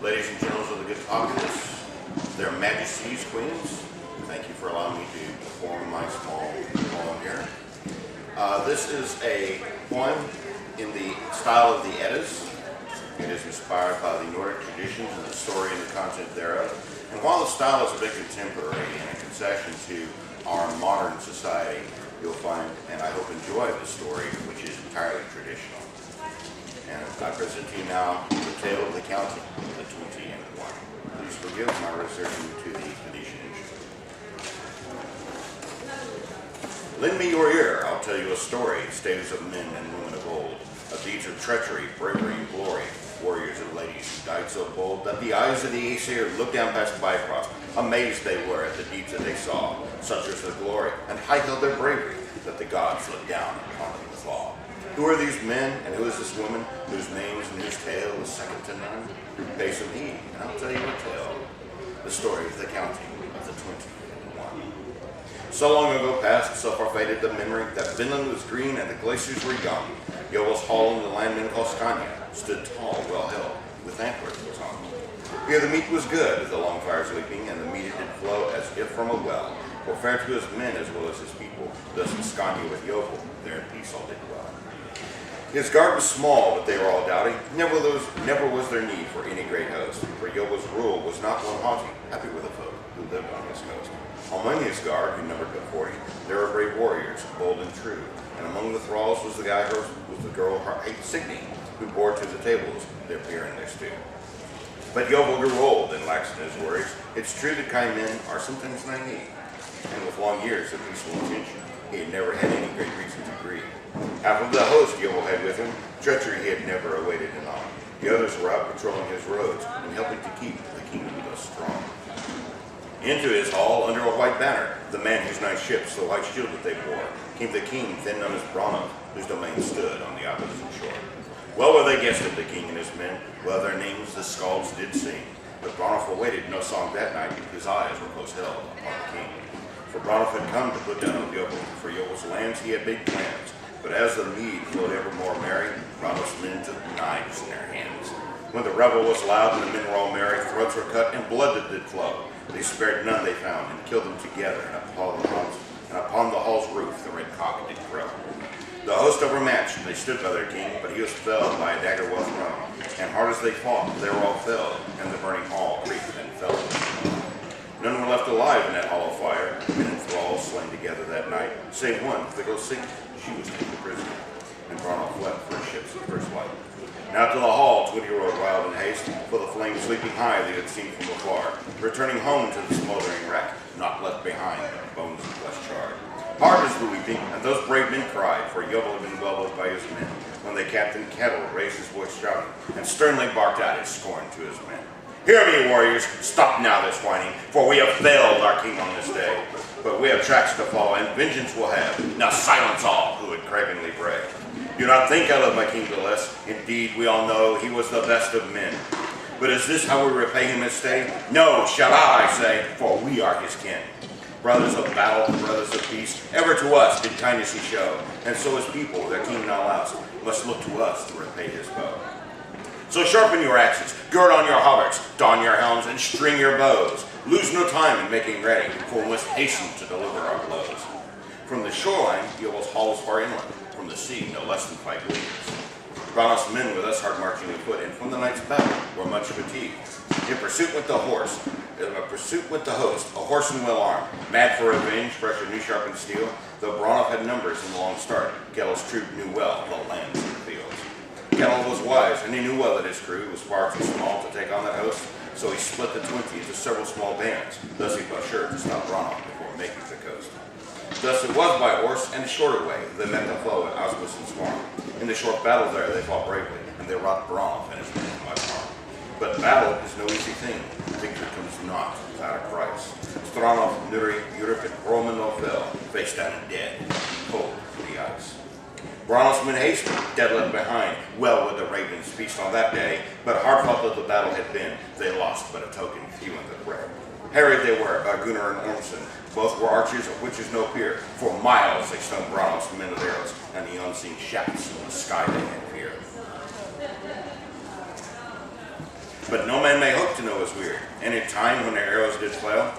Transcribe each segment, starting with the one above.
Ladies and gentlemen of the good populace, their majesties, queens, thank you for allowing me to perform my small poem here. This is a poem in the style of the Eddas. It is inspired by the Nordic traditions and the story and the content thereof. And while the style is a bit contemporary and a concession to our modern society, you'll find, and I hope enjoy, the story, which is entirely traditional. And I present to you now the tale of the counting, the 20 and 1. Please forgive my reservation to the Phoenician instrument. Lend me your ear, I'll tell you a story, staves of men and women of old, of deeds of treachery, bravery, and glory, warriors and ladies who died so bold that the eyes of the Aesir looked down past Bifrost. Amazed they were at the deeds that they saw, such was their glory, and high held their bravery, that the gods looked down upon them with awe. Who are these men, and who is this woman, whose names and whose tale is second to none? Pay some heed, and I'll tell you a tale, the story of the counting of the 20 and 1. So long ago past, so far faded the memory, that Finland was green and the glaciers were young. Yoel's hall in the landmen called Scania stood tall, well held, with antlers was on. Here the meat was good, the long fires leaping, and the meat did flow as if from a well. For fair to his men as well as his people, thus in Scania with Yoel, there in peace all did dwell. His guard was small, but they were all doubting. Never was there need for any great host, for Yoel's rule was not one haughty, happy with the folk who lived on his coast. Among his guard, who numbered but 40, there were brave warriors, bold and true, and among the thralls was the girl Signy, who bore to the tables their beer and their stew. But Yoel grew old and lax in his worries. It's true that kind men are sometimes naive, and with long years of peaceful intention, he had never had any great reason to grieve. Half of the host Yoel had with him, treachery he had never awaited in on. The others were out patrolling his roads and helping to keep the kingdom thus strong. Into his hall, under a white banner, the man whose nice ships, the white shield that they bore, came the king, then known as Branov, whose domain stood on the opposite shore. Well were they guested, the king and his men, well their names the skalds did sing. But Branov awaited no song that night, his eyes were close held upon the king. For Branov had come to put down Yoel. For Yoel's lands he had big plans. But as the mead flowed ever more merry, Branov's men took knives in their hands. When the revel was loud and the men were all merry, throats were cut and blood did flow. They spared none they found, and killed them together, and upon the hall's roof the red cock did crow. The host overmatched, they stood by their king, but he was felled by a dagger well thrown. And hard as they fought, they were all felled, and the burning hall reeked and fell. None were left alive in that hall of fire, men and thralls slain together that night, save one, the girl Signy. She was taken prisoner, and Branov fled for his ships at first light. Now to the hall 20 rode wild in haste, for the flames leaping high they had seen from afar, returning home to the smoldering wreck, not left behind, bones and flesh charred. Hard was the weeping, and those brave men cried, for Yoel had been well loved by his men, when the captain Kettle raised his voice shouting, and sternly barked out his scorn to his men. Hear me, warriors, stop now this whining, for we have failed our king on this day. But we have tracks to follow, and vengeance we'll have. Now silence all who would cravenly bray. Do not think I love my king the less. Indeed, we all know he was the best of men. But is this how we repay him his stay? No, shall I say, for we are his kin. Brothers of battle, brothers of peace, ever to us did kindness he show, and so his people, their king now lost, must look to us to repay his vow. So sharpen your axes, gird on your hauberks, don your helms, and string your bows. Lose no time in making ready, for we must hasten to deliver our blows. From the shoreline, Yoel's hall is far inland, from the sea no less than 5 leagues. Branov's men with us hard marching afoot, and from the night's battle were much fatigued. In pursuit went the host, a horse and well armed, mad for revenge, fresh and new sharpened steel. Though Branov had numbers in the long start, Kettle's troop knew well the lands and the fields. Kettle was wise, and he knew well that his crew was far too small to take on that host, so he split the 20 into several small bands. Thus he felt sure to stop Branov before making the coast. Thus it was by horse and a shorter way they met the foe at Auspis and Swarm. In the short battle there they fought bravely, and they wrought Branov and his men by far. But battle is no easy thing. Victory comes not without a price. Stranov, Nuri, Europe, and Romanov fell, face down and dead, cold to the ice. Branov's men hastened, dead left behind. Well would the ravens feast on that day, but hard fought though the battle had been, they lost but a token few in the thread. Harried they were by Gunnar and Ormson. Both were archers, of which is no peer. For miles they stung Branov's men with arrows, and the unseen shafts in the sky they had fear. But no man may hope to know his weird. And in time when their arrows did flail,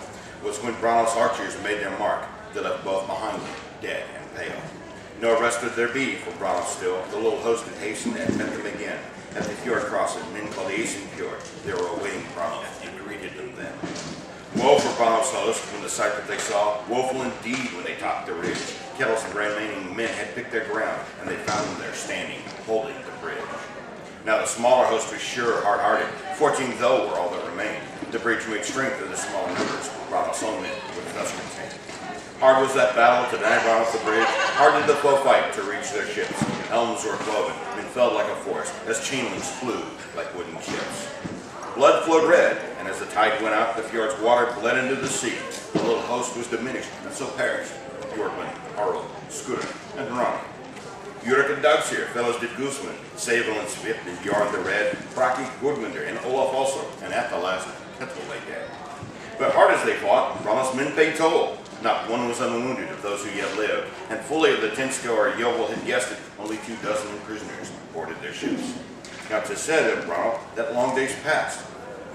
was when Branwell's archers made their mark, they left both behind them, dead and pale. No rest would there be for Branwell still. The little host had hastened and met them again. At the fjord crossing, men called the Asian Fjord, they were awaiting Branwell and greeted them then. Woe for Branwell's host when the sight that they saw, woeful indeed when they topped the ridge. Kettles and remaining men had picked their ground, and they found them there standing, holding the bridge. Now the smaller host was sure hard-hearted, 14 though were all that remained. The breach made strength of the smaller numbers, Branwell's own men would thus contain. Hard was that battle to deny Branwell the bridge, hard did the foe fight to reach their ships. Helms were cloven, men fell like a forest, as chainlings flew like wooden ships. Blood flowed red, and as the tide went out, the fjord's water bled into the sea. The little host was diminished, and so perished. Bjorkman, Harald, Scudder, and Ronny. Urik and Dagsir, fellows did Guzman, Sabel and Svip, and Bjarn the Red, Braki, Gudmundur, and Olaf also, and at the last, Ketil lay dead. But hard as they fought, Branwell's men paid toll. Not one was unwounded of those who yet lived, and fully of the 10 or Yeovil had guessed it, only 24 prisoners boarded their ships. Now 'tis said of Branwell that long days passed.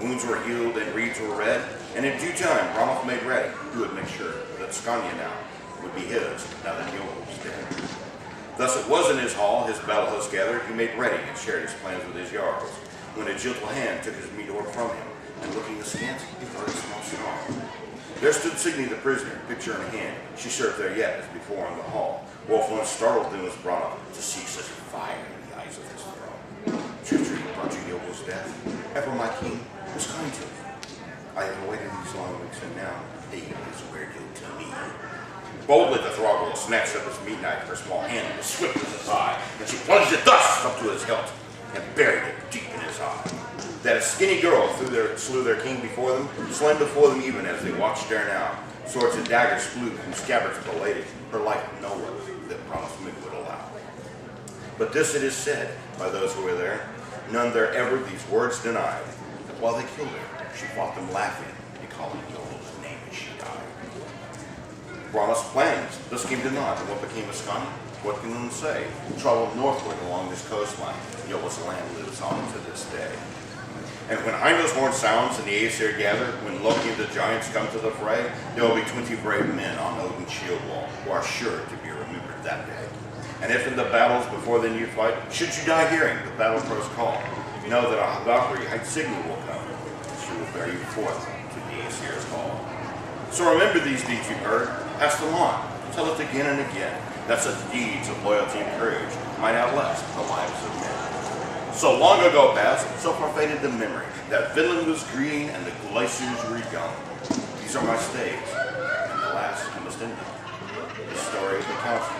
Wounds were healed and reeds were red, and in due time Branwell made ready. He would make sure that Scania now would be his, now that Yeovil was dead. Thus it was in his hall, his battle host gathered, he made ready and shared his plans with his jarls. When a gentle hand took his meat orb from him, and looking askance, he heard a small snarl. There stood Signy the prisoner, picture in hand. She served there yet as before in the hall. Woeful and startled then was Branwell to see such fire in the eyes of his throne. Treachery brought you Yeovil's death. Ever my king was kind to me. I have awaited these long weeks, and now he is weirdo to me. Boldly the thrall girl snatched up his meat knife, her small hand was swift as his eye, and she plunged it thus up to his hilt, and buried it deep in his eye. That a skinny girl slew their king before them, slain before them even as they watched there now. Swords and daggers flew from scabbards belated, her life no one that promised me would allow. But this it is said by those who were there, none there ever these words denied, that while they killed her, she fought them laughing, and calling Yeovil's name as she died. Branwell's plans thus came to naught, and what became of Scania? What can one say? Traveled northward along this coastline, Yeovil's land lives on to this day. And when Heimdall's horn sounds and the Aesir gather, when Loki and the giants come to the fray, there will be 20 brave men on Odin's shield wall, who are sure to be remembered that day. And if in the battles before then you fight, should you die hearing the battle crow's call, know that a Valkyrie hight Signy will come, and she will bear you forth to the Aesir's hall. So remember these deeds you've heard, pass them on, tell it again and again, that such deeds of loyalty and courage might outlast the lives of men. So long ago past, so far faded the memory, that Finland was green and the glaciers were young. These are my staves, and the last I must end it. The story of the council.